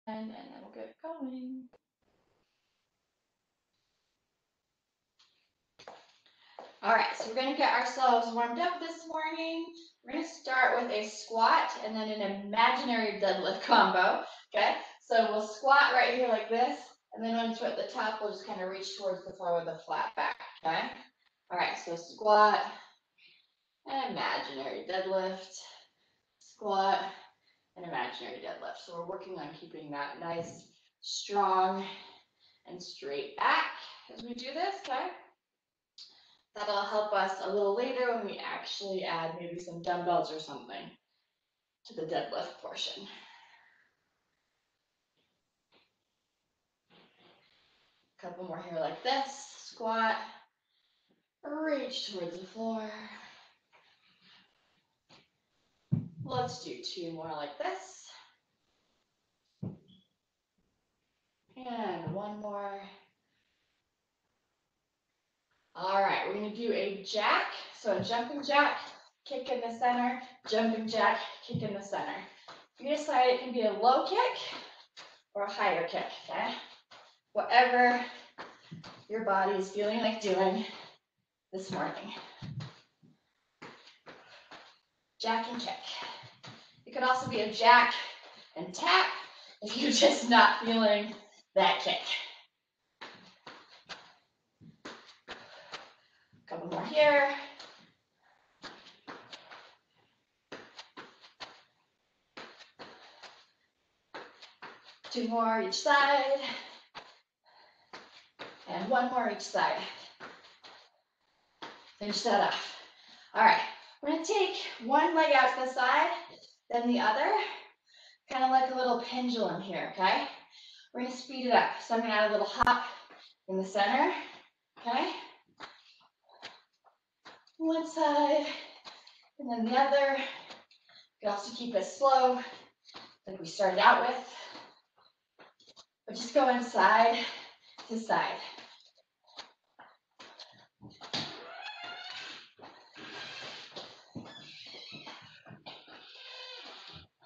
And then we'll get going. All right, so we're gonna get ourselves warmed up this morning. We're gonna start with a squat and then an imaginary deadlift combo, okay? So we'll squat right here like this, and then once we're at the top, we'll just kind of reach towards the floor with a flat back, okay? All right, so squat and imaginary deadlift, squat and imaginary deadlift. So we're working on keeping that nice, strong, and straight back as we do this, okay? That'll help us a little later when we actually add maybe some dumbbells or something to the deadlift portion. A couple more here like this. Squat, reach towards the floor. Let's do 2 more like this. And 1 more. All right, we're gonna do a jack. So a jumping jack, kick in the center, jumping jack, kick in the center. You decide it can be a low kick or a higher kick, okay? Whatever your body is feeling like doing this morning. Jack and kick. It could also be a jack and tap if you're just not feeling that kick. A couple more here. Two more each side. And 1 more each side. Finish that off. All right, we're gonna take one leg out to the side, then the other, kind of like a little pendulum here, okay? We're gonna speed it up. So I'm gonna add a little hop in the center, okay? One side, and then the other. You can also keep it slow, like we started out with, but just go inside to side.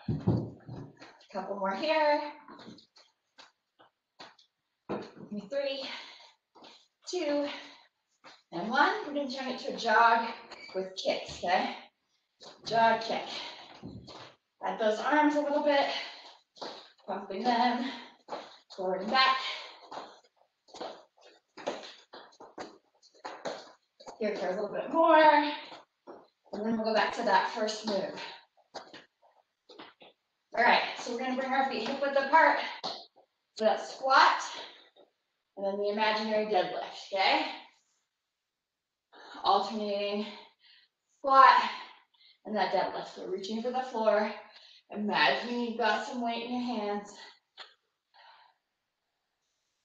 A couple more here. 3, 2, and 1. We're going to turn it to a jog with kicks, okay? Jog, kick. Add those arms a little bit, pumping them forward and back. Here for a little bit more, and then we'll go back to that first move. All right, so we're going to bring our feet hip width apart. So that squat, and then the imaginary deadlift, okay? Alternating squat and that deadlift. So reaching for the floor, imagining you've got some weight in your hands,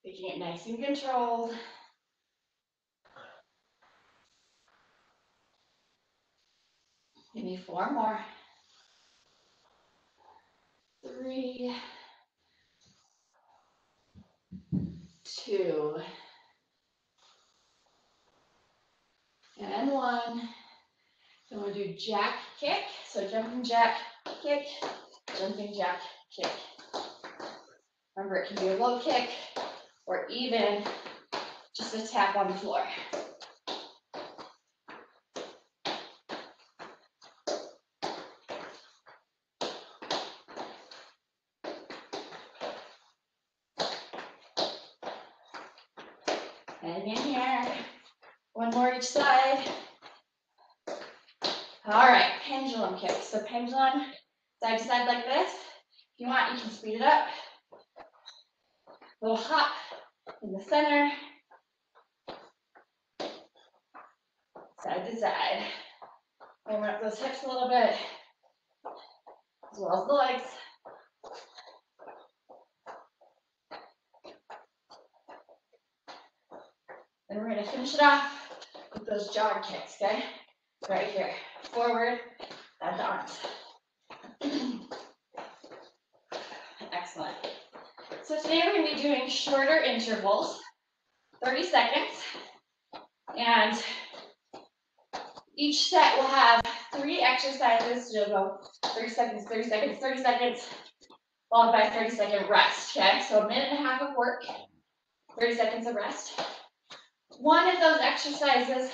making it nice and controlled. Give me 4 more. 3, 2, and 1. Then we'll do jack, kick. So jumping jack, kick, jumping jack, kick. Remember, it can be a low kick or even just a tap on the floor. And in here, 1 more each side. All right, pendulum kick. So pendulum, side to side like this. If you want, you can speed it up. Little hop in the center. Side to side. Warm up those hips a little bit, as well as the legs. And we're going to finish it off with those jog kicks, okay? Right here. Forward, add the arms. Excellent. So today we're going to be doing shorter intervals, 30 seconds. And each set will have 3 exercises. So you'll go 30 seconds, 30 seconds, 30 seconds. followed by a 30-second rest, okay? So a minute and a half of work, 30 seconds of rest. One of those exercises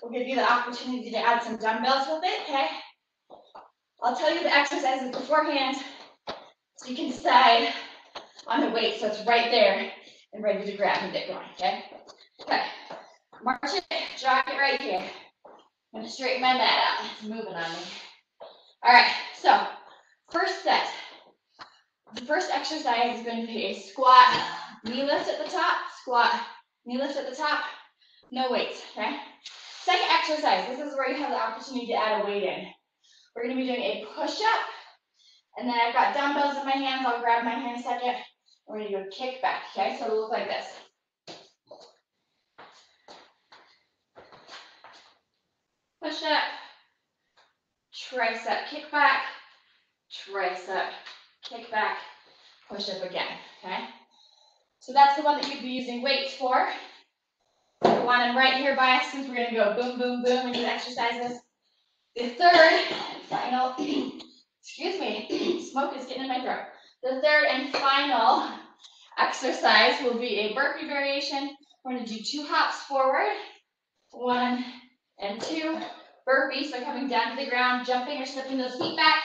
will give you the opportunity to add some dumbbells with it, okay? I'll tell you the exercises beforehand so you can decide on the weight so it's right there and ready to grab and get going, okay? Okay, march it, jog it right here. I'm gonna straighten my mat out, it's moving on me. All right, so first set. The first exercise is going to be a squat, knee lift at the top, squat, knee lift at the top, no weights, okay? Second exercise, this is where you have the opportunity to add a weight in. We're gonna be doing a push-up, and then I've got dumbbells in my hands, I'll grab my hand a second. We're gonna do a kick back, okay? So it'll look like this. Push up, tricep kick back, tricep kick back, push up again, okay? So that's the one that you'd be using weights for. The one I'm right here by us, since we're gonna go boom, boom, boom in these exercises. The third and final, excuse me, smoke is getting in my throat. The third and final exercise will be a burpee variation. We're gonna do 2 hops forward, 1 and 2, burpee, so coming down to the ground, jumping or slipping those feet back.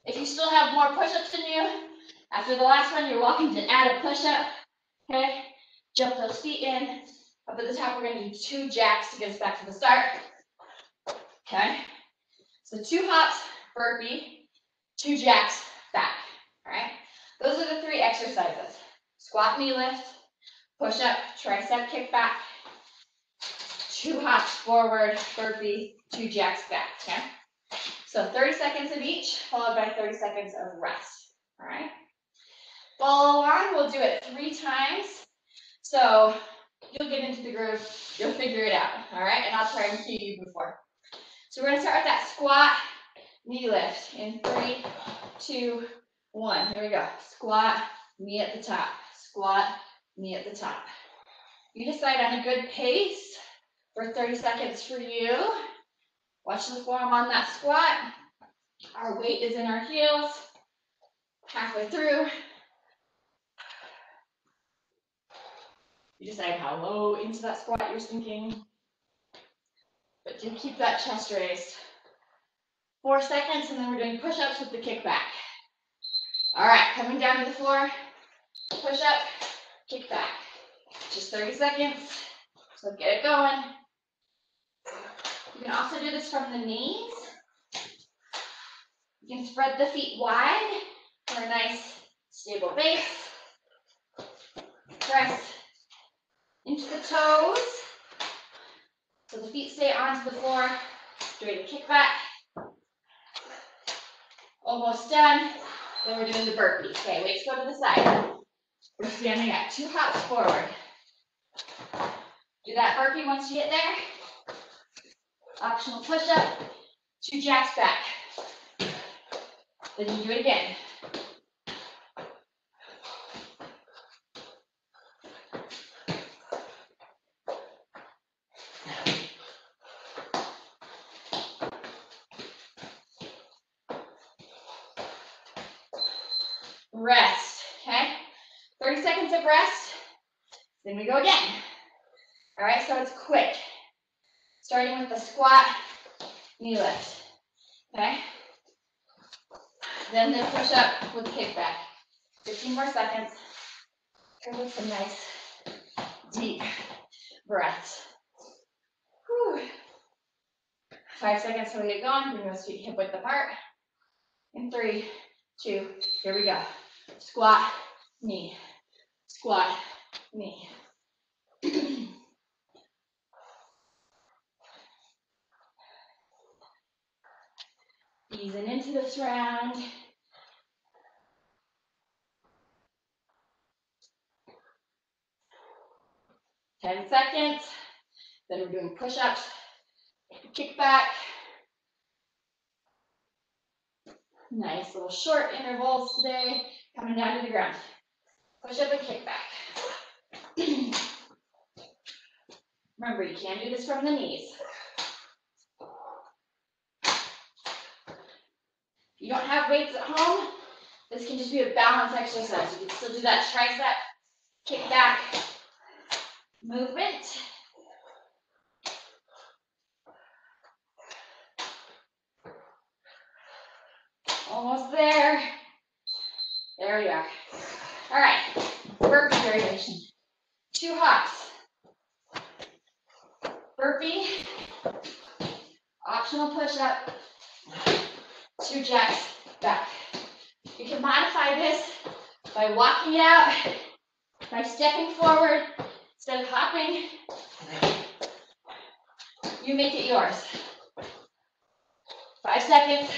If you still have more push-ups in you, after the last one, you're welcome to add a push-up, okay? Jump those feet in. Up at the top, we're gonna do 2 jacks to get us back to the start, okay? So 2 hops, burpee, 2 jacks, back, all right? Those are the 3 exercises. Squat, knee lift, push up, tricep kick back, 2 hops forward, burpee, 2 jacks back, okay? So 30 seconds of each, followed by 30 seconds of rest, all right? Follow along, we'll do it 3 times. So you'll get into the groove, you'll figure it out, all right? And I'll try and cue you before. So we're gonna start with that squat, knee lift in 3, 2, 1. Here we go. Squat, knee at the top. Squat, knee at the top. You decide on a good pace for 30 seconds for you. Watch the form on that squat. Our weight is in our heels. Halfway through. You decide how low into that squat you're sinking. But do keep that chest raised. 4 seconds, and then we're doing push-ups with the kick back. All right, coming down to the floor. Push up, kick back. Just 30 seconds. So get it going. You can also do this from the knees. You can spread the feet wide for a nice stable base. Press into the toes. So the feet stay onto the floor. Straight kick back. Almost done. Then we're doing the burpees. Okay, weights go to the side. We're standing at 2 hops forward. Do that burpee once you get there. Optional push-up, 2 jacks back. Then you do it again. Rest, okay? 30 seconds of rest, then we go again. All right, so it's quick. Starting with the squat, knee lift, okay? Then the push up with the kick back. 15 more seconds. Take some nice, deep breaths. Whew. 5 seconds till we get going. Bring those feet hip width apart. In 3, 2, here we go. Squat, knee, squat, knee. Easing into this round. Ten seconds. Then we're doing push-ups, kick back. Nice little short intervals today. Coming down to the ground. Push up and kick back. Remember, you can do this from the knees. If you don't have weights at home, This can just be a balance exercise. You can still do that tricep, kick back movement. Almost there. There we are. All right, burpee variation. 2 hops. Burpee, optional push-up, 2 jacks back. You can modify this by walking it out, by stepping forward instead of hopping. You make it yours. 5 seconds.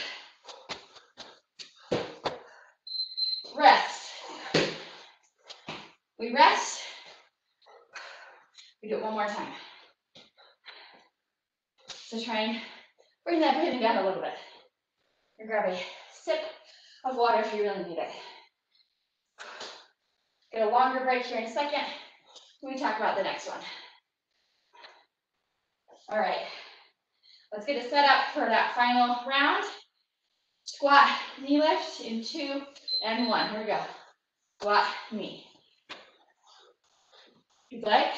Rest. We rest. We do it one more time. So try and bring that breathing down a little bit. And grab a sip of water if you really need it. Get a longer break here in a second when we talk about the next one. All right, let's get it set up for that final round. Squat, knee lift in 2 and 1. Here we go. Squat, knee. If you'd like,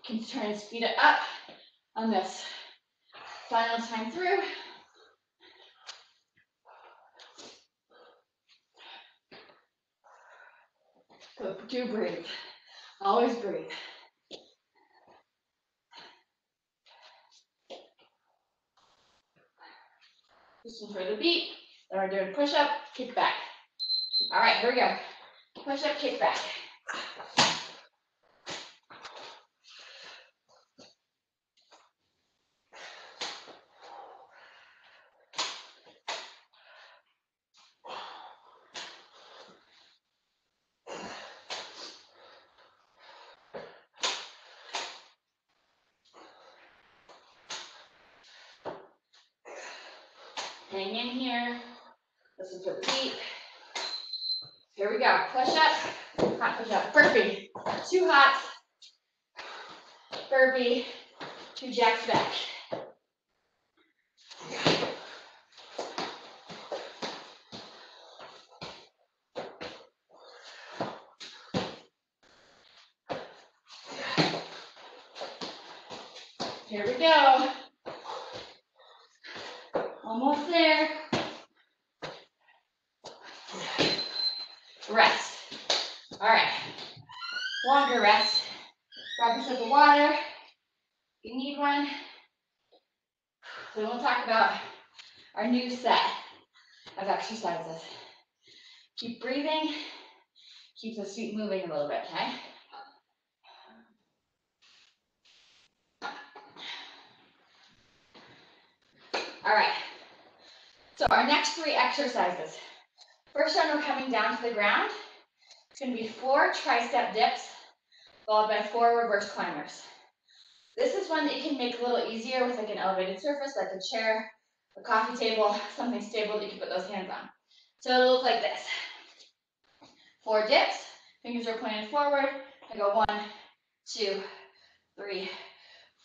you can try and speed it up on this final time through. So do breathe. Always breathe. Listen for the beat. Then we're doing push-up, kick back. All right, here we go. Push-up, kick back. Hang in here. Listen for the beat. Here we go. Push up. Hot push up. Burpee. 2 hops. Burpee. 2 jacks back. Here we go. Almost there. Rest. All right. Longer rest. Grab a sip of water. If you need one. So we'll talk about our new set of exercises. Keep breathing. Keep the feet moving a little bit, okay? All right. So our next 3 exercises. First one, we're coming down to the ground. It's going to be 4 tricep dips, followed by 4 reverse climbers. This is one that you can make a little easier with like an elevated surface, like a chair, a coffee table, something stable that you can put those hands on. So it'll look like this. 4 dips, fingers are pointed forward. I go 1, 2, 3,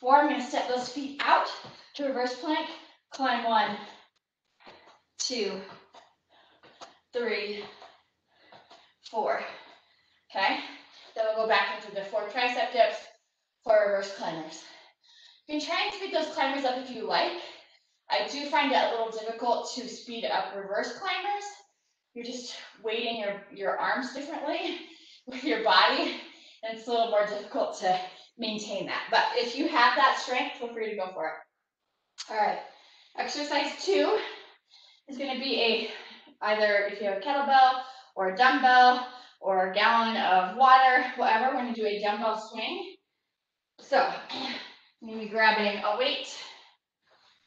4. I'm going to step those feet out to reverse plank, climb 1, 2, 3, 4. Okay? Then we'll go back into the 4 tricep dips, 4 reverse climbers. You can try and speed those climbers up if you like. I do find it a little difficult to speed up reverse climbers. You're just weighting your arms differently with your body, and it's a little more difficult to maintain that. But if you have that strength, feel free to go for it. All right, exercise 2 is going to be either if you have a kettlebell or a dumbbell or a gallon of water, whatever, we're going to do a dumbbell swing. So I'm going to be grabbing a weight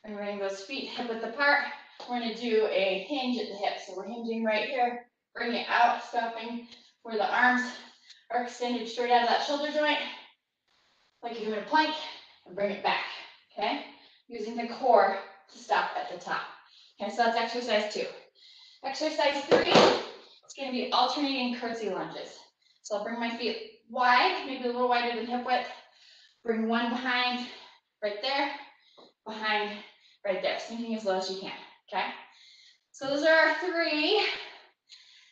and bringing those feet hip width apart. We're going to do a hinge at the hip. So we're hinging right here, bring it out, stopping where the arms are extended straight out of that shoulder joint, like you're doing a plank, and bring it back, okay? Using the core to stop at the top. Okay, so that's exercise 2. Exercise 3 is going to be alternating curtsy lunges. So I'll bring my feet wide, maybe a little wider than hip width. Bring one behind, right there, behind, right there. Sinking as low as you can, okay? So those are our 3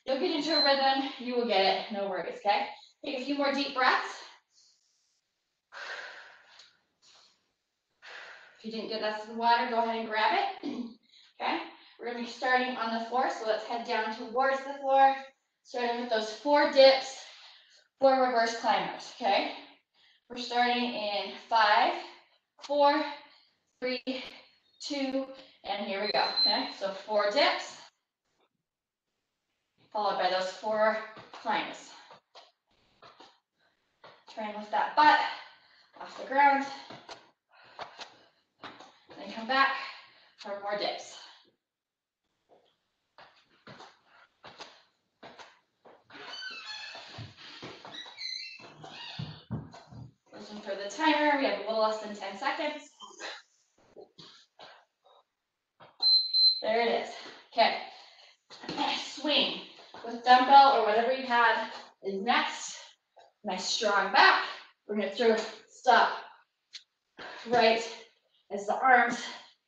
You'll get into a rhythm. You will get it. No worries, okay? Take a few more deep breaths. If you didn't get that some water, go ahead and grab it. Okay? We're going to be starting on the floor, so let's head down towards the floor, starting with those 4 dips, 4 reverse climbers, okay? We're starting in 5, 4, 3, 2, and here we go, okay? So 4 dips, followed by those 4 climbs. Try and lift that butt off the ground. Then come back for more dips. Listen for the timer. We have a little less than 10 seconds. There it is. Okay. Swing with dumbbell or whatever you have is next. Nice strong back. We're going to stop right as the arms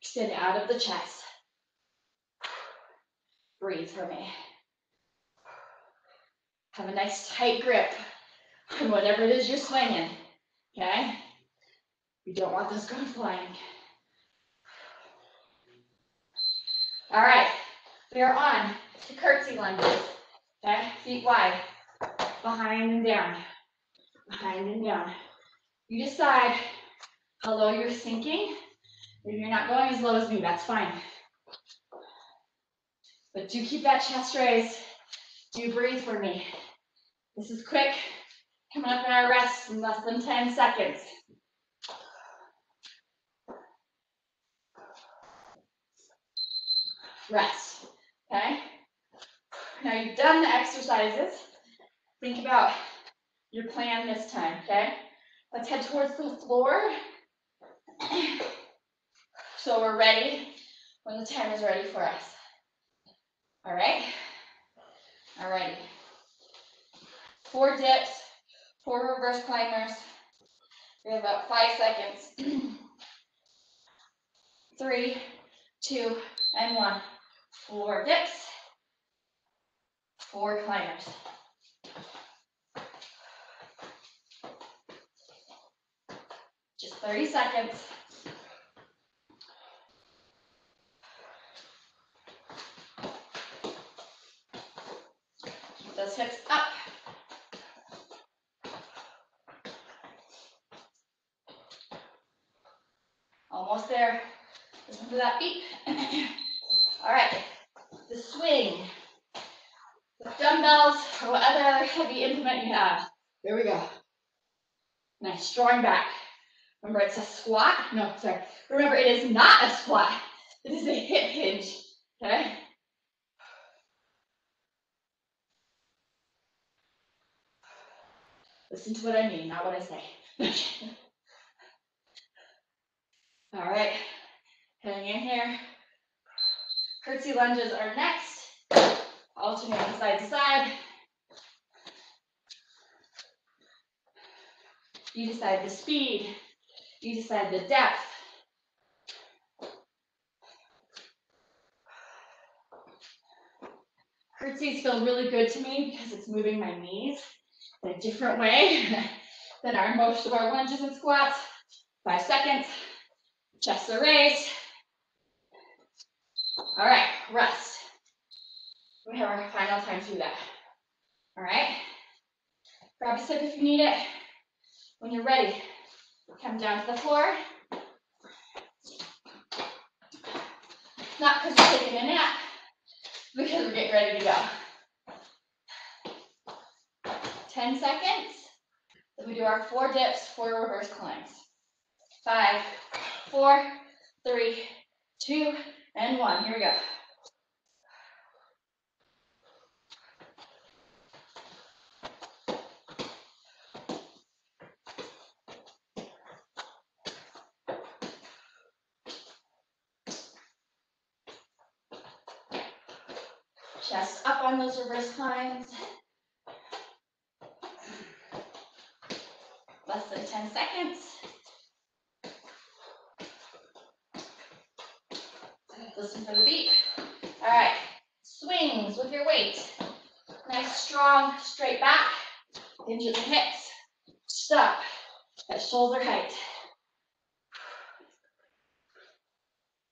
extend out of the chest. Breathe for me. Have a nice tight grip on whatever it is you're swinging. Okay? You don't want those going flying. All right. We are on to curtsy lunges. Okay? Feet wide. Behind and down. Behind and down. You decide how low you're sinking. If you're not going as low as me, that's fine. But do keep that chest raised. Do breathe for me. This is quick. Coming up in our rest in less than 10 seconds. Rest. Okay? Now you've done the exercises. Think about your plan this time, okay? Let's head towards the floor. So we're ready when the time is ready for us. All right? All righty. 4 dips, 4 reverse climbers. We have about 5 seconds. 3, 2, and 1. 4 dips, 4 climbers. Just 30 seconds. Keep those hips up. Almost there. Listen to that beat. All right. The swing. With dumbbells or what other heavy implement you have. Here we go. Nice, strong back. Remember, it's a squat. No, sorry. Remember, it is not a squat. It is a hip hinge. Okay? Listen to what I mean, not what I say. All right. Heading in here. Curtsy lunges are next. Alternating side to side. You decide the speed. You decide the depth. Curtsies feel really good to me because it's moving my knees in a different way than most of our lunges and squats. 5 seconds. Chests are raised. All right, rest. We have our final time to do that. All right. Grab a sip if you need it. When you're ready, come down to the floor. Not because we're taking a nap, because we're getting ready to go. 10 seconds. Then we do our 4 dips, 4 reverse climbs. 5, 4, 3, 2, and 1. Here we go. Chest up on those reverse climbs. Less than 10 seconds. Listen for the beat. All right, swings with your weight. Nice, strong, straight back. Hinge at the hips. Stop at shoulder height.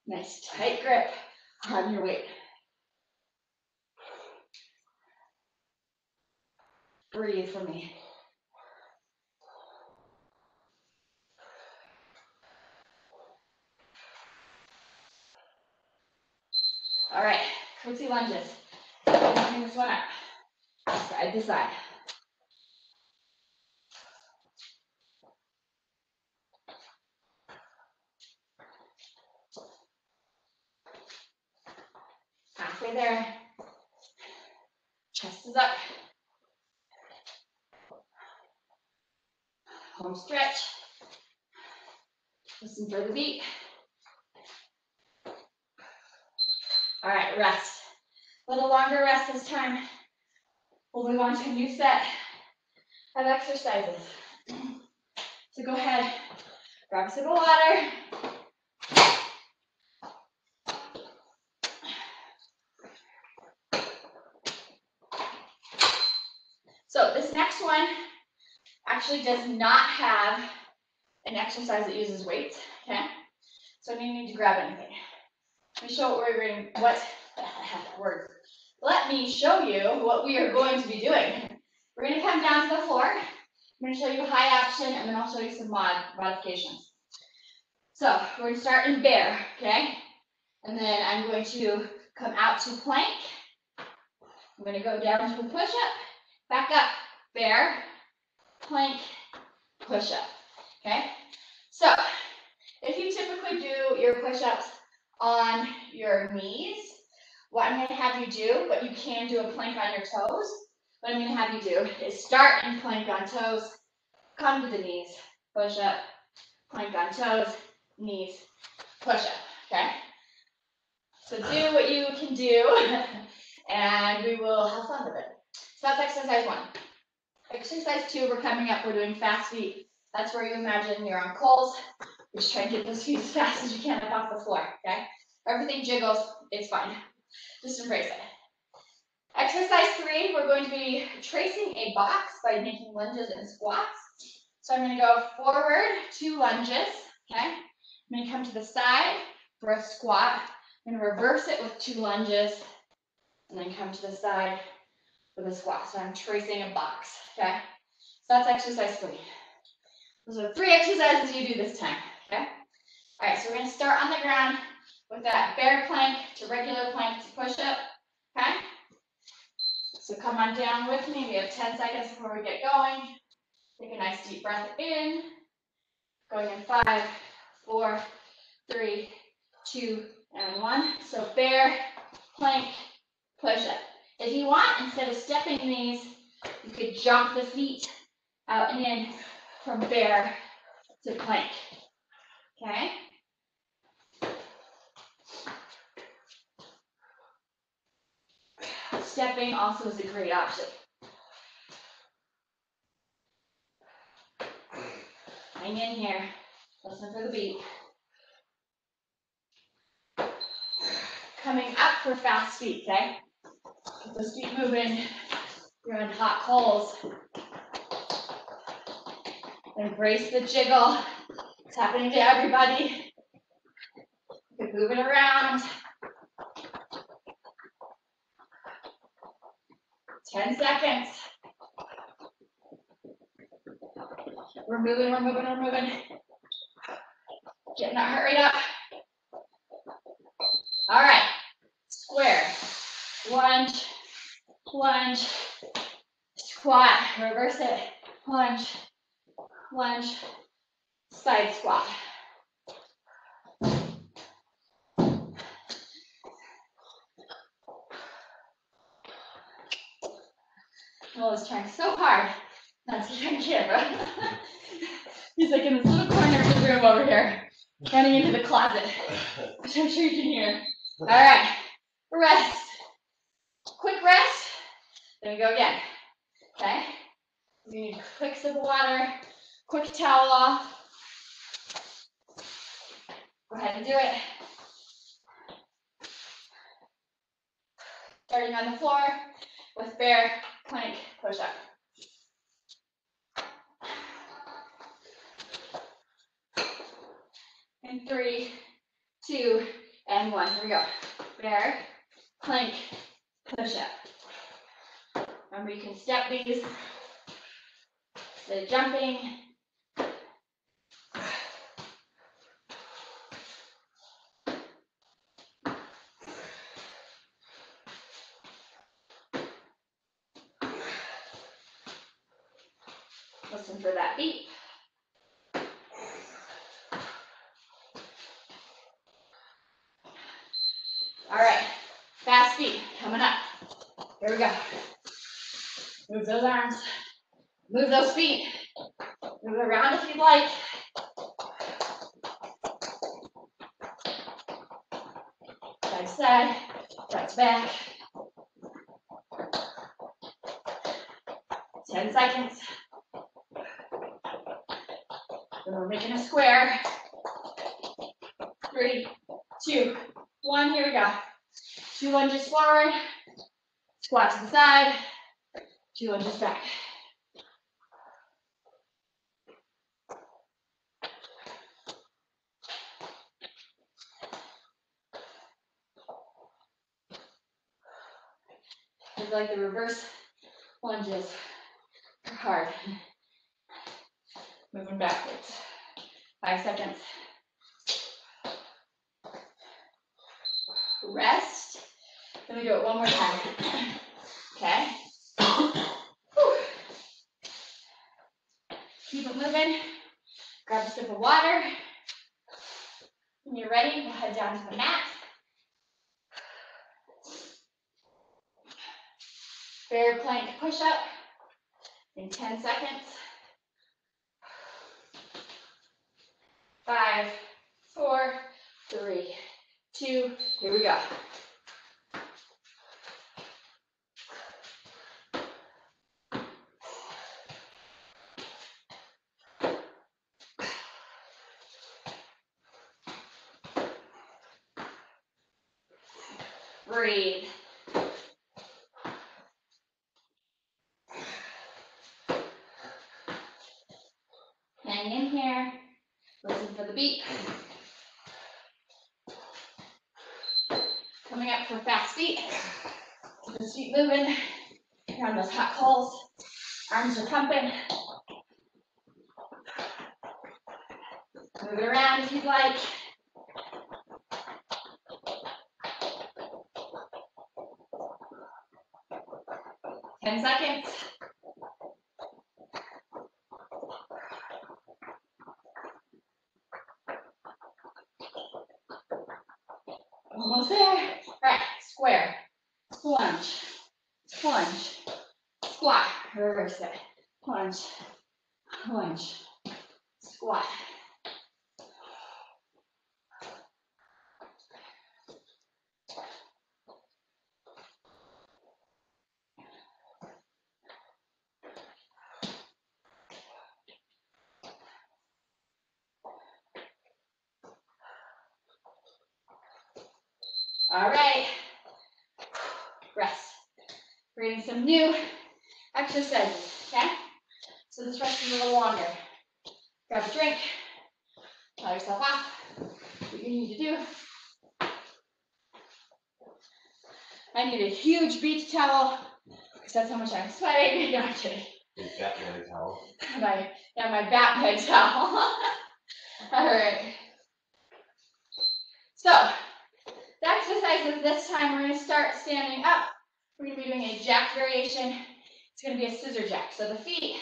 Nice, tight grip on your weight. Breathe for me. All right, curtsy lunges. Bring this one up, side to side. Halfway there. Chest is up. Home stretch. Listen for the beat. All right, rest. A little longer rest this time. We'll move on to a new set of exercises. So go ahead, grab a sip of water. So this next one actually does not have an exercise that uses weights, okay? So you need to grab anything. Let me show what Let me show you what we are going to be doing. We're going to come down to the floor. I'm going to show you high action, and then I'll show you some modifications. So we're going to start in bear, okay? And then I'm going to come out to plank. I'm going to go down to a push-up, back up, bear, plank, push-up, okay? So if you typically do your push-ups on your knees, what I'm going to have you do, but you can do a plank on your toes, what I'm going to have you do is start in plank on toes, come to the knees, push up, plank on toes, knees, push up, okay? So do what you can do, and we will have fun with it. So that's exercise 1. Exercise 2, we're coming up, we're doing fast feet. That's where you imagine you're on coals. You just try to get those feet as fast as you can up off the floor, okay? Everything jiggles, it's fine. Just embrace it. Exercise 3, we're going to be tracing a box by making lunges and squats. So I'm going to go forward, 2 lunges, okay? I'm going to come to the side for a squat. I'm going to reverse it with 2 lunges, and then come to the side for the squat. So I'm tracing a box, okay? So that's exercise 3. Those are 3 exercises you do this time, okay? All right, so we're going to start on the ground with that bear plank to regular plank to push up, okay? So come on down with me. We have 10 seconds before we get going. Take a nice deep breath in. Going in 5, 4, 3, 2, and 1. So bear, plank, push up. If you want, instead of stepping these, you could jump the feet out and in from bear to plank, okay? Stepping also is a great option. Hang in here. Listen for the beat. Coming up for fast feet, okay? Keep those feet moving. You're on hot coals. Embrace the jiggle. It's happening to everybody. Keep moving around. 10 seconds. We're moving, we're moving, we're moving. Getting that heart rate up. All right. Square. Lunge, lunge, squat, reverse it, lunge, lunge, side squat. Noah is trying so hard not to get on camera. He's like in this little corner of the room over here, running into the closet, which I'm sure you can hear. All right, rest. Quick rest. Then we go again. Okay? You need a quick sip of water, quick towel off. Go ahead and do it. Starting on the floor with bear, plank push-up. And 3, 2, and 1. Here we go. Bear, plank, push-up. Remember, you can step these instead of jumping. Listen for that beat. All right, fast feet coming up. Here we go. Move those arms, move those feet, move around if you'd like. Side to side, front to back. 10 seconds. Then we're making a square. 3, 2, 1, here we go. 2 lunges forward, squat to the side, 2 lunges back. I feel like the reverse lunges are hard. Moving backwards. 5 seconds. Rest. Let me do it one more time. Okay. Whew. Keep it moving. Grab a sip of water. When you're ready, we'll head down to the mat. Bear plank push-up in 10 seconds. 5, 4, 3, 2, here we go. Breathe. Hang in here. Listen for the beat. Coming up for fast feet. Keep those feet moving. Around those hot coals. Arms are pumping. Move it around if you'd like. Ten seconds. Almost there. All right, square, plunge, plunge, squat, reverse it, plunge, plunge, squat. All right, rest. We're getting some new exercises, okay? So this rest is a little longer. Grab a drink, tell yourself off what you need to do. I need a huge beach towel, because that's how much I'm sweating. No, I'm kidding. Your Batman towel. My Batman towel. All right. So, the exercises this time, we're going to start standing up. We're going to be doing a jack variation. It's going to be a scissor jack. So the feet,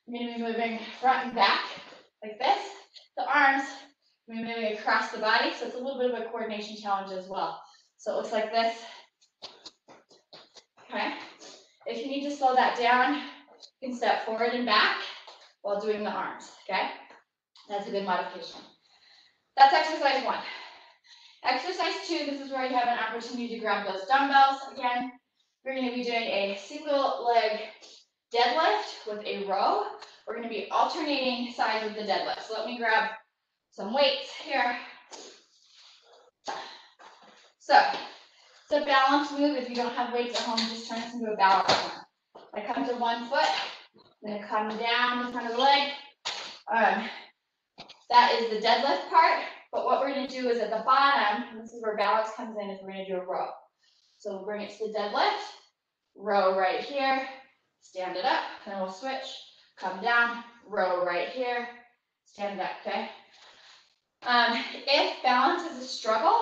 I'm going to be moving front and back like this. The arms, I'm going to be moving across the body. So it's a little bit of a coordination challenge as well. So it looks like this. Okay. If you need to slow that down, you can step forward and back while doing the arms. Okay. That's a good modification. That's exercise 1. Exercise 2, this is where you have an opportunity to grab those dumbbells. Again, we're going to be doing a single leg deadlift with a row. We're going to be alternating sides of the deadlift. So let me grab some weights here. So it's a balance move. If you don't have weights at home, just turn this into a balance one. I come to one foot, I'm gonna come down the front of the leg. That is the deadlift part, but what we're gonna do is at the bottom, and this is where balance comes in, is we're gonna do a row. So we'll bring it to the deadlift, row right here, stand it up, and then we'll switch, come down, row right here, stand it up, okay? If balance is a struggle,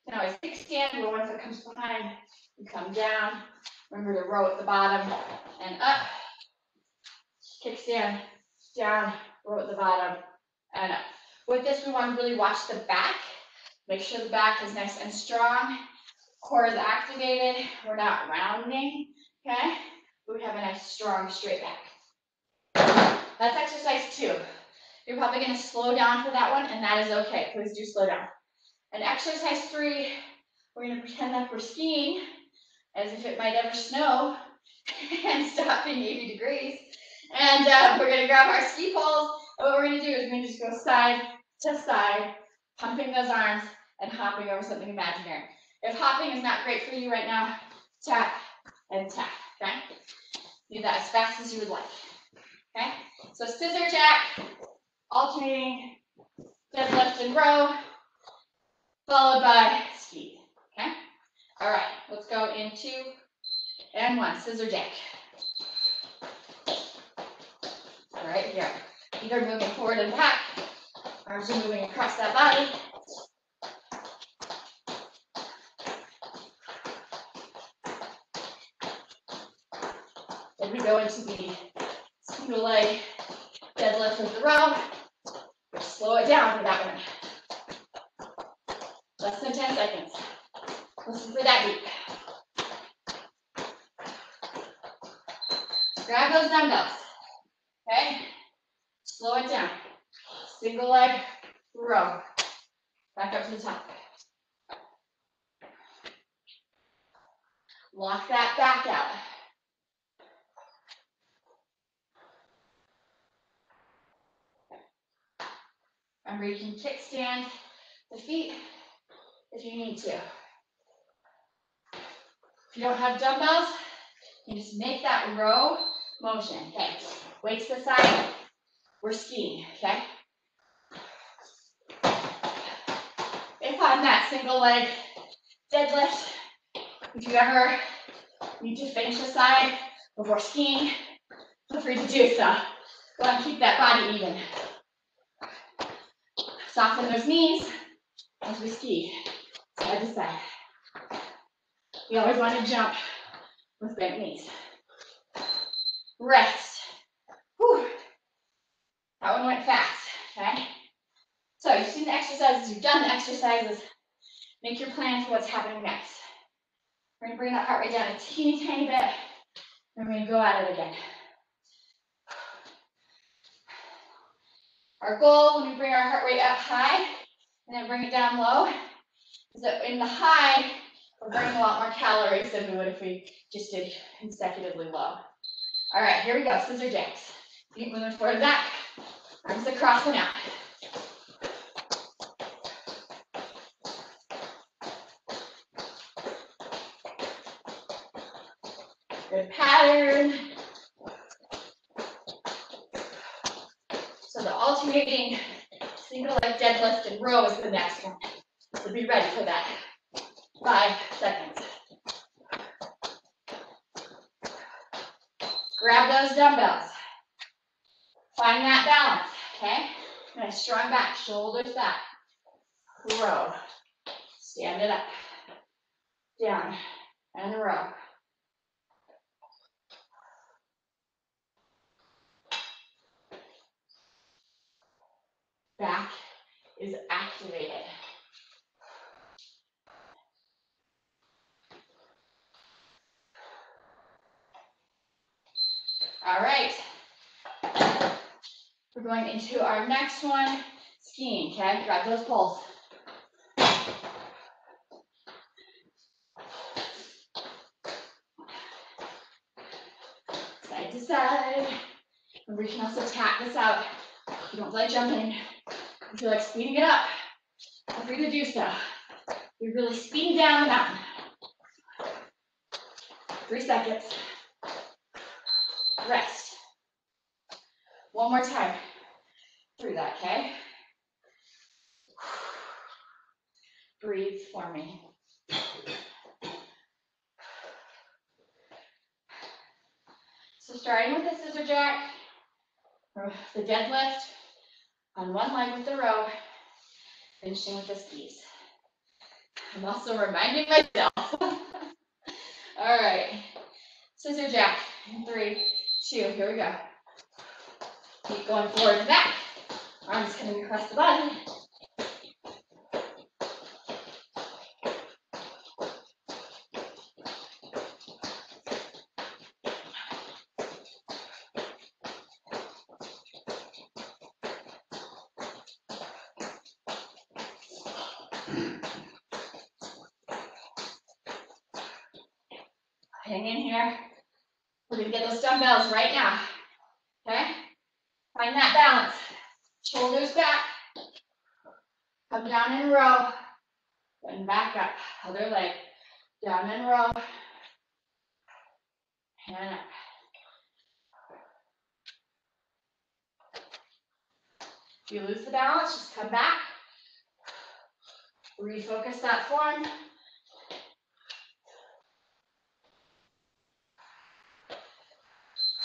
you can always kickstand, where one foot comes behind, you come down, remember to row at the bottom, and up, kickstand, down, row at the bottom, and up. With this, we want to really watch the back, make sure the back is nice and strong, core is activated, we're not rounding, okay? But we have a nice, strong, straight back. That's exercise 2. You're probably going to slow down for that one, and that is okay. Please do slow down. And exercise 3, we're going to pretend like we're skiing, as if it might ever snow, and stop being 80 degrees. And we're going to grab our ski poles, and what we're going to do is we're going to just go side to side, pumping those arms, and hopping over something imaginary. If hopping is not great for you right now, tap and tap, okay? Do that as fast as you would like, okay? So scissor jack, alternating deadlift and row, followed by ski, okay? All right, let's go in 2 and 1, scissor jack. Right here. Feet are moving forward and back. Arms are moving across that body. Then we go into the single leg deadlift with the row. Slow it down for that one. Less than 10 seconds. Listen for that beat. Grab those dumbbells. Okay? Slow it down. Single leg row. Back up to the top. Lock that back out. Remember, you can kickstand the feet if you need to. If you don't have dumbbells, you just make that row motion. Okay, weights to the side. We're skiing, okay? If on that single leg deadlift, if you ever need to finish a side before skiing, feel free to do so. Go ahead and keep that body even. Soften those knees as we ski, side to side. You always want to jump with bent knees. Rest. Whew. That one went fast, okay? So you've seen the exercises, you've done the exercises. Make your plan for what's happening next. We're going to bring that heart rate down a teeny tiny bit, and we're going to go at it again. Our goal when we bring our heart rate up high and then bring it down low is that in the high, we're burning a lot more calories than we would if we just did consecutively low. All right, here we go, scissor jacks. Feet moving forward and back, arms across and out. Good pattern. So the alternating single leg deadlift and row is the next one. So be ready for that. 5 seconds. Grab those dumbbells. Find that balance, okay? Nice strong back, shoulders back. Row. Stand it up. Down. And row. Back is activated. All right. We're going into our next one, skiing, okay? Grab those poles. Side to side. And we can also tap this out. If you don't like jumping, if you like speeding it up, feel free to do so. You're really speeding down the mountain. 3 seconds. rest. One more time through that, okay? Breathe for me. So starting with the scissor jack, or the deadlift, on one leg with the row, finishing with the skis. I'm also reminding myself. All right, scissor jack, in 3, 2, here we go. Keep going forward and back. Arms coming across the body. Hang in here. We're gonna get those dumbbells right now, okay? Find that balance. Shoulders back. Come down in a row. And back up. Other leg. Down in a row. And up. If you lose the balance, just come back. Refocus that form.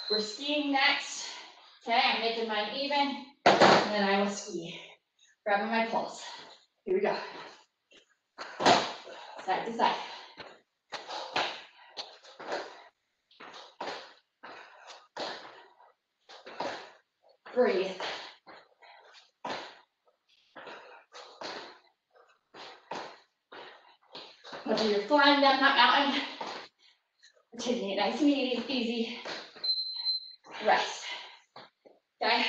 We're skiing next. Okay, I'm making mine even. And then I will ski. Grabbing my poles. Here we go. Side to side. Breathe. Whether you're flying down that mountain, or taking it nice and easy, rest. Okay?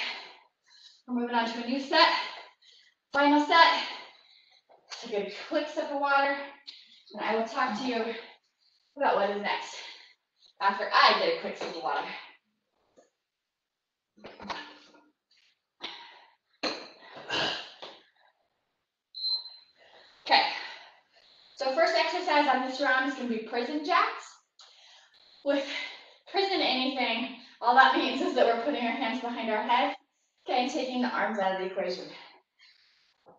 We're moving on to a new set. Final set. Take a quick sip of water, and I will talk to you about what is next after I get a quick sip of water. Okay, so first exercise on this round is going to be prison jacks. With prison anything, all that means is that we're putting our hands behind our head, okay, and taking the arms out of the equation.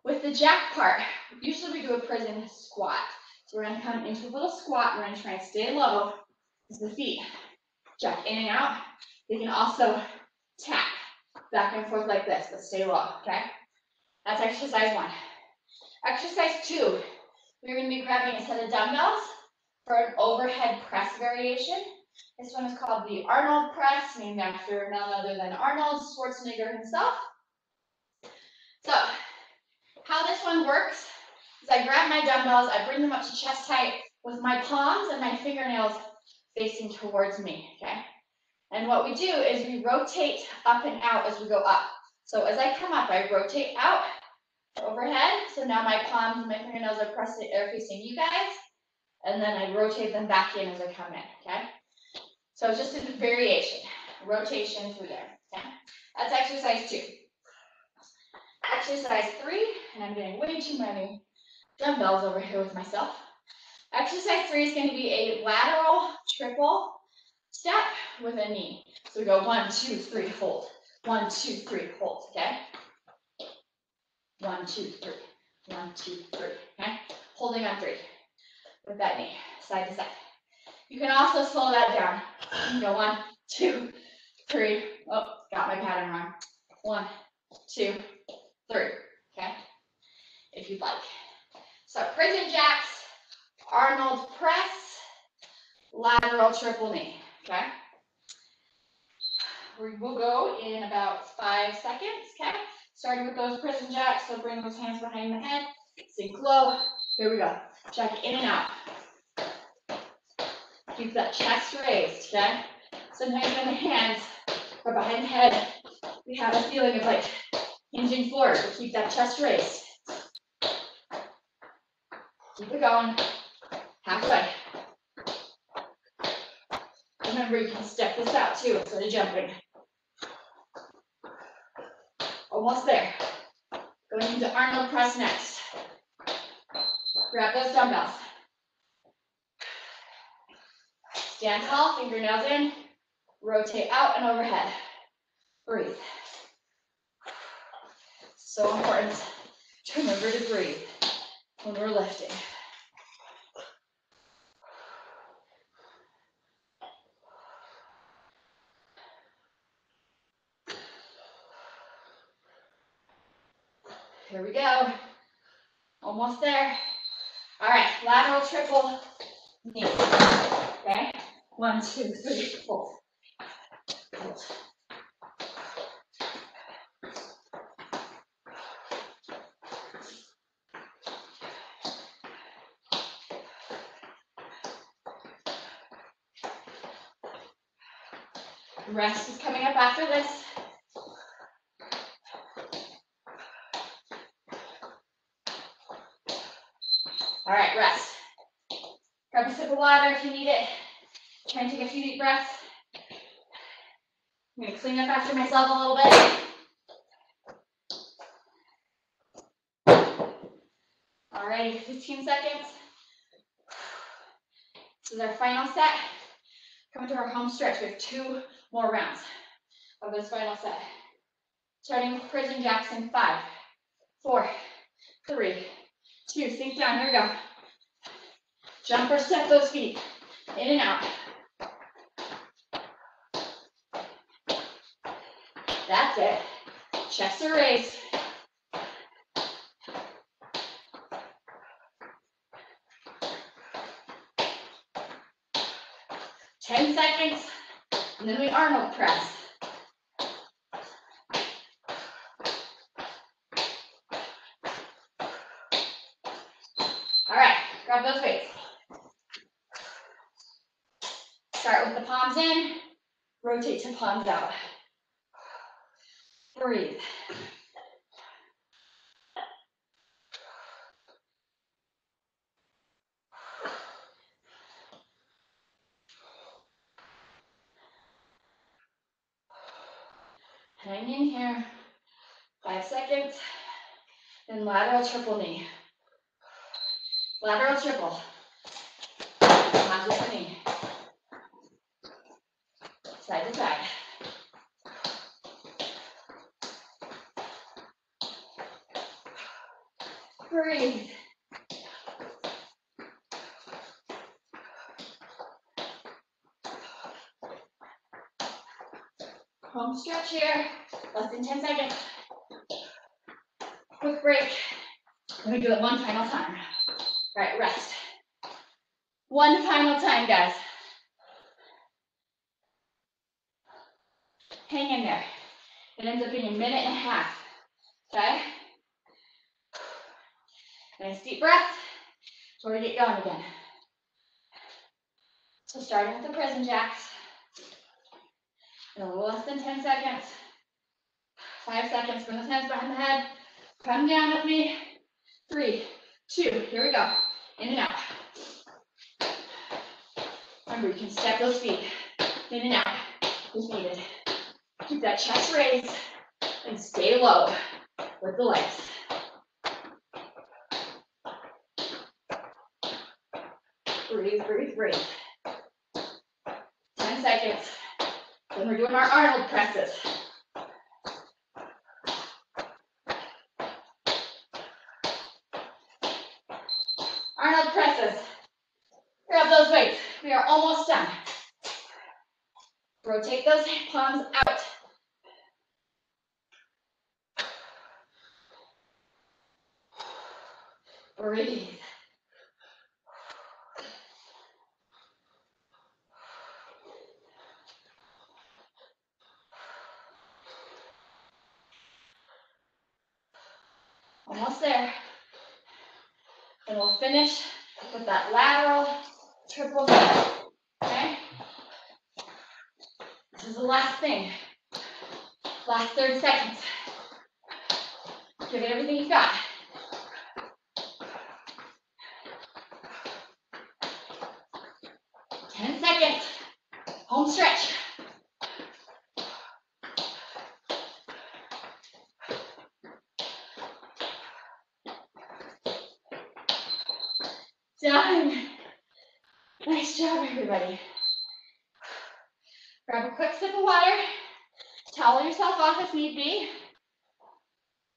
With the jack part, usually we do a prison squat. So we're going to come into a little squat. We're going to try and stay low as the feet jack in and out. You can also tap back and forth like this, but stay low, okay? That's exercise 1. Exercise 2, we're going to be grabbing a set of dumbbells for an overhead press variation. This one is called the Arnold press, named after none other than Arnold Schwarzenegger himself. So, how this one works is I grab my dumbbells, I bring them up to chest height with my palms and my fingernails facing towards me, okay? And what we do is we rotate up and out as we go up. So as I come up, I rotate out overhead. So now my palms and my fingernails are facing you guys. And then I rotate them back in as I come in, okay? So just a variation, rotation through there, okay? That's exercise 2. Exercise 3, and I'm getting way too many dumbbells over here with myself. Exercise 3 is going to be a lateral triple step with a knee. So we go 1, 2, 3, hold. 1, 2, 3, hold, okay? 1, 2, 3. 1, 2, 3, okay? Holding on 3 with that knee, side to side. You can also slow that down. You can go 1, 2, 3. Oh, got my pattern wrong. 1, 2, 3, okay? If you'd like. So prison jacks, Arnold press, lateral triple knee, okay? We will go in about 5 seconds, okay? Starting with those prison jacks, so bring those hands behind the head, sink low. Here we go. Jack in and out. Keep that chest raised, okay? Sometimes when the hands are behind the head, we have a feeling of like hinging forward, but keep that chest raised. Keep it going. Halfway. Remember, you can step this out too instead of jumping. Almost there. Going into Arnold press next. Grab those dumbbells. Stand tall, fingernails in. Rotate out and overhead. Breathe. So important to remember to breathe when we're lifting. Here we go. Almost there. All right, lateral triple knee. Okay? 1, 2, 3, 4. Hold. Rest is coming up after this. All right, rest. Grab a sip of water if you need it. Try and take a few deep breaths. I'm going to clean up after myself a little bit. All righty, 15 seconds. This is our final set. Coming to our home stretch. We have 2 more rounds of this final set. Starting with prison jacks in 5, 4, 3, 2. Sink down. Here we go. Jump or step those feet in and out. That's it. Chest are raised. Ten seconds, and then we Arnold press. All right, grab those weights. Start with the palms in, rotate to palms out. Breathe. Hang in here. 5 seconds. Then lateral triple knee. Lateral triple. Palms with the knee. Side to side. Breathe. Home stretch here. Less than 10 seconds. Quick break. Let me do it one final time. All right, rest. One final time, guys. Hang in there. It ends up being a minute and a half. Okay? Nice deep breath. So we get going again. So starting with the prison jacks. In a little less than 10 seconds. 5 seconds. Bring those hands behind the head. Come down with me. 3, 2. Here we go. In and out. Remember, you can step those feet in and out if needed. Keep that chest raised and stay low with the legs. Breathe, breathe, breathe. 10 seconds. Then we're doing our Arnold presses. Arnold presses. Grab those weights. We are almost done. Rotate those palms out. Breathe. Almost there. And we'll finish with that lateral triple knee. Okay? This is the last thing. Last 30 seconds. Give it everything you've got. Home stretch. Done. Nice job, everybody. Grab a quick sip of water. Towel yourself off if need be.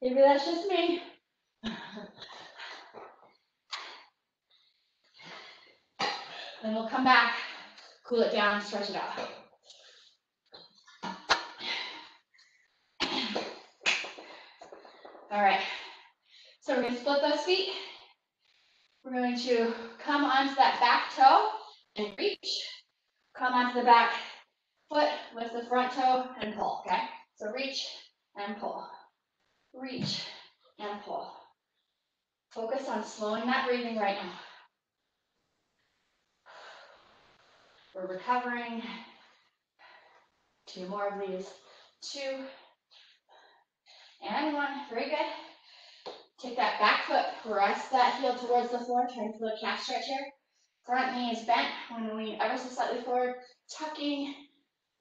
Maybe that's just me. Then we'll come back, cool it down, stretch it out. All right, so we're going to split those feet. We're going to come onto that back toe and reach. Come onto the back foot, lift the front toe and pull, okay? So reach and pull, reach and pull. Focus on slowing that breathing right now. We're recovering. 2 more of these. 2 and 1. Very good. Take that back foot, press that heel towards the floor. Try to feel a calf stretch here. Front knee is bent. We're going to lean ever so slightly forward, tucking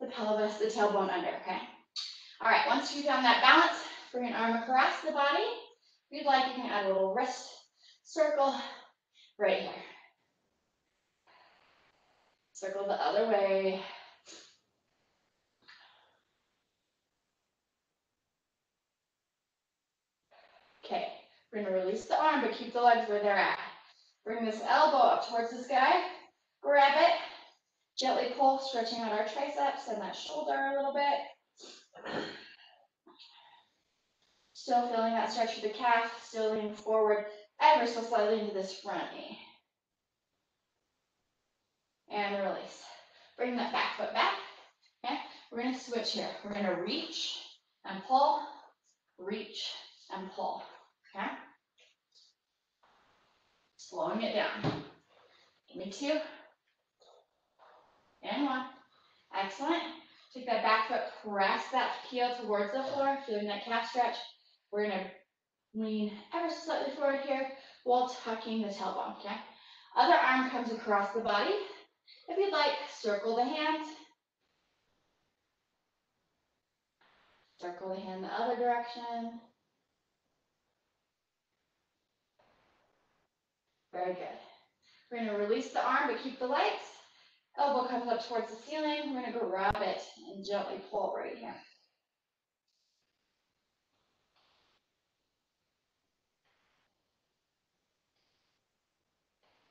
the pelvis, the tailbone under, okay? All right, once you've done that balance, bring an arm across the body. If you'd like, you can add a little wrist circle right here. Circle the other way. Okay, we're going to release the arm, but keep the legs where they're at. Bring this elbow up towards the sky. Grab it. Gently pull, stretching out our triceps and that shoulder a little bit. Still feeling that stretch through the calf, still leaning forward ever so slightly into this front knee. And release. Bring that back foot back. Okay, we're going to switch here. We're going to reach and pull, reach and pull. Okay? Slowing it down. Give me 2. And 1. Excellent. Take that back foot, press that heel towards the floor, feeling that calf stretch. We're going to lean ever so slightly forward here while tucking the tailbone, okay? Other arm comes across the body. If you'd like, circle the hand. Circle the hand the other direction. Very good. We're going to release the arm, but keep the legs. Elbow comes up towards the ceiling. We're going to grab it and gently pull right here.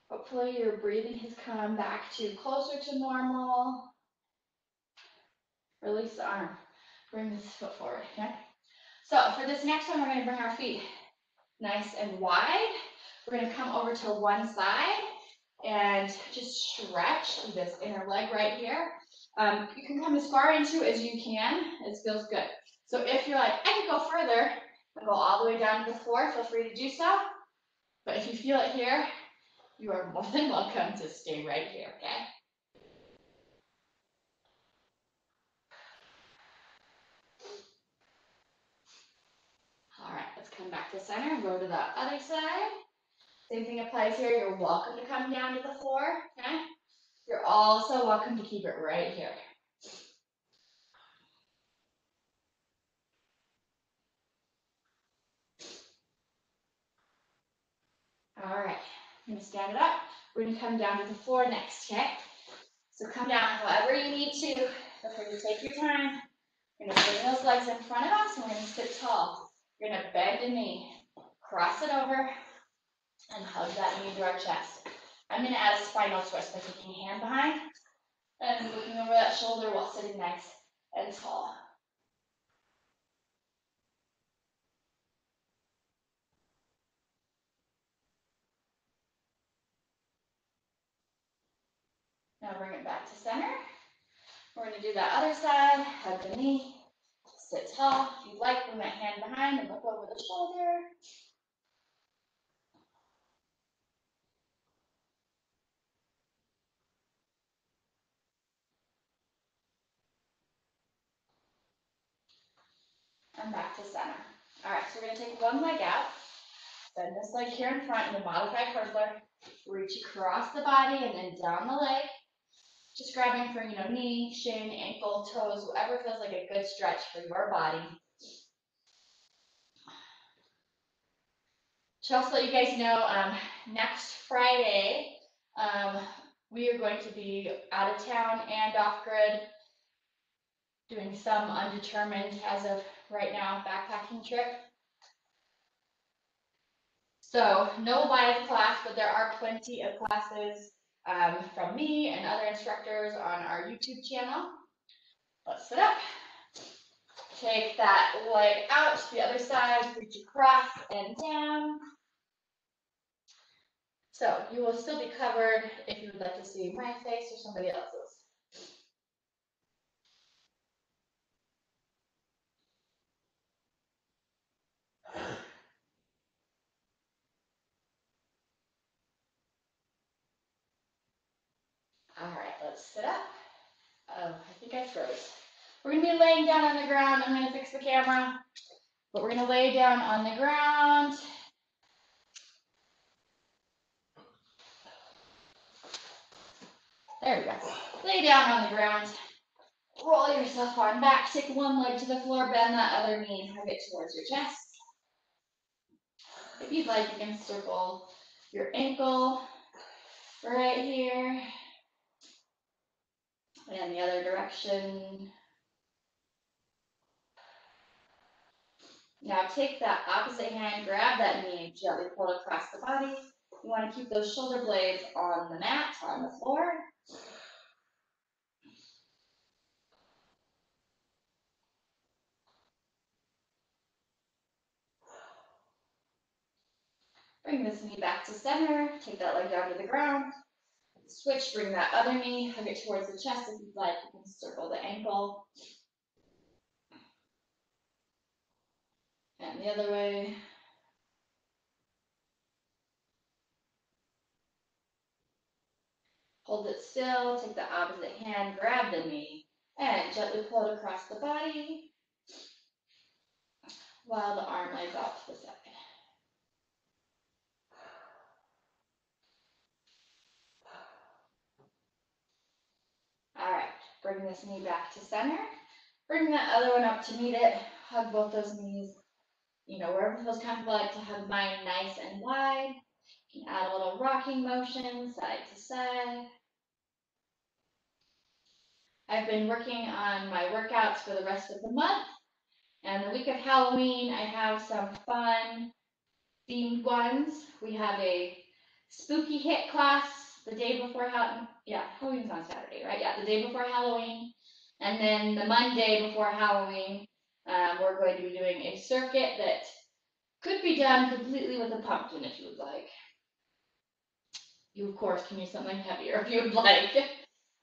Hopefully your breathing has come back to closer to normal. Release the arm. Bring this foot forward, okay? So for this next one, we're going to bring our feet nice and wide. We're going to come over to one side and just stretch this inner leg right here. You can come as far into as you can. It feels good. So if you're like, I could go further and go all the way down to the floor, feel free to do so. But if you feel it here, you are more than welcome to stay right here, okay? All right, let's come back to center and go to the other side. Same thing applies here. You're welcome to come down to the floor, okay? You're also welcome to keep it right here. All right, I'm gonna stand it up. We're gonna come down to the floor next, okay? So come down however you need to. Feel free to take your time. We're gonna bring those legs in front of us and we're gonna sit tall. We're gonna bend the knee, cross it over, and hug that knee to our chest. I'm gonna add a spinal twist by taking a hand behind and looking over that shoulder while sitting nice and tall. Now bring it back to center. We're going to do that other side, hug the knee, sit tall. If you'd like, bring that hand behind and look over the shoulder. And back to center. All right, so we're going to take one leg out, bend this leg here in front in the modified hurdler, reach across the body and then down the leg. Just grabbing for, knee, shin, ankle, toes, whatever feels like a good stretch for your body. Should also let you guys know, next Friday, we are going to be out of town and off grid. Doing some undetermined as of right now backpacking trip. So no live class, but there are plenty of classes from me and other instructors on our YouTube channel. Let's sit up. Take that leg out to the other side, reach across and down. So you will still be covered if you would like to see my face or somebody else's. All right, let's sit up. Oh, I think I froze. We're gonna be laying down on the ground. I'm gonna fix the camera, but we're gonna lay down on the ground. There we go. Lay down on the ground. Roll yourself on back. Take one leg to the floor, bend that other knee, hug it towards your chest. If you'd like, you can circle your ankle right here and the other direction. Now take that opposite hand, grab that knee, gently pull it across the body. You want to keep those shoulder blades on the mat, on the floor. Bring this knee back to center. Take that leg down to the ground. Switch, bring that other knee, hug it towards the chest. If you'd like, you can circle the ankle. And the other way. Hold it still, take the opposite hand, grab the knee, and gently pull it across the body while the arm lays out to the side. All right, bring this knee back to center. Bring that other one up to meet it. Hug both those knees. You know, wherever it feels comfortable, I like to hug mine nice and wide. You can add a little rocking motion, side to side. I've been working on my workouts for the rest of the month. And the week of Halloween, I have some fun themed ones. We have a spooky HIIT class the day before Halloween's on Saturday, right? Yeah, the day before Halloween. And then the Monday before Halloween, we're going to be doing a circuit that could be done completely with a pumpkin if you would like. You, of course, can use something heavier if you would like.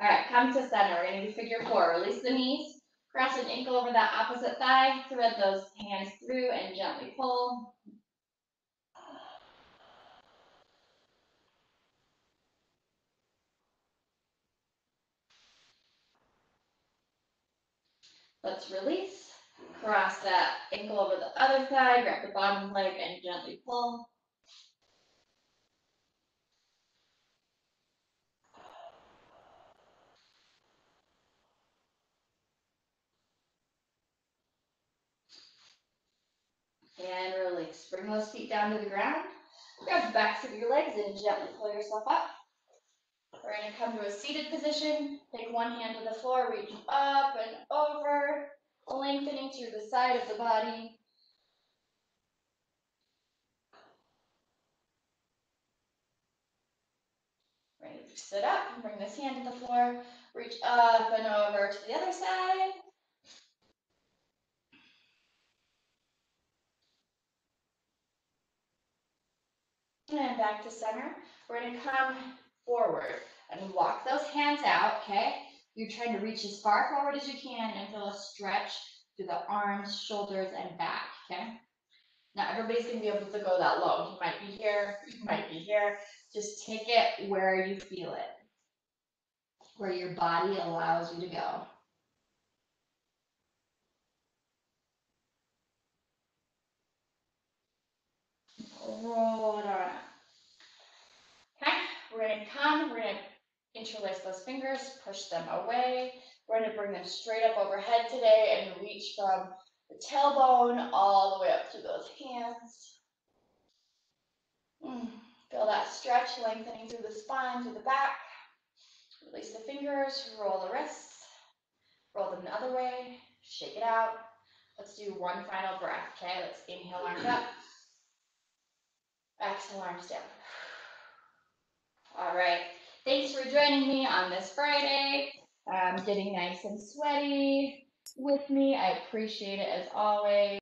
All right, come to center. We're going to do figure four. Release the knees. Cross an ankle over that opposite thigh. Thread those hands through and gently pull. Let's release. Cross that ankle over the other thigh. Grab the bottom leg and gently pull. And release. Bring those feet down to the ground. Grab the backs of your legs and gently pull yourself up. We're going to come to a seated position. Take one hand to the floor, reach up and over, lengthening to the side of the body. Ready to sit up and bring this hand to the floor, reach up and over to the other side. And back to center. We're going to come forward and walk those hands out, okay? You're trying to reach as far forward as you can and feel a stretch through the arms, shoulders, and back, okay? Not everybody's going to be able to go that low. You might be here, you might be here. Just take it where you feel it, where your body allows you to go. Roll it on up. Okay, we're going to come, we're going to interlace those fingers, push them away. We're going to bring them straight up overhead today and reach from the tailbone all the way up to those hands. Feel that stretch lengthening through the spine, through the back. Release the fingers, roll the wrists. Roll them the other way, shake it out. Let's do one final breath, okay? Let's inhale, arms up. Exhale, arms down. All right. Thanks for joining me on this Friday. Getting nice and sweaty with me. I appreciate it as always.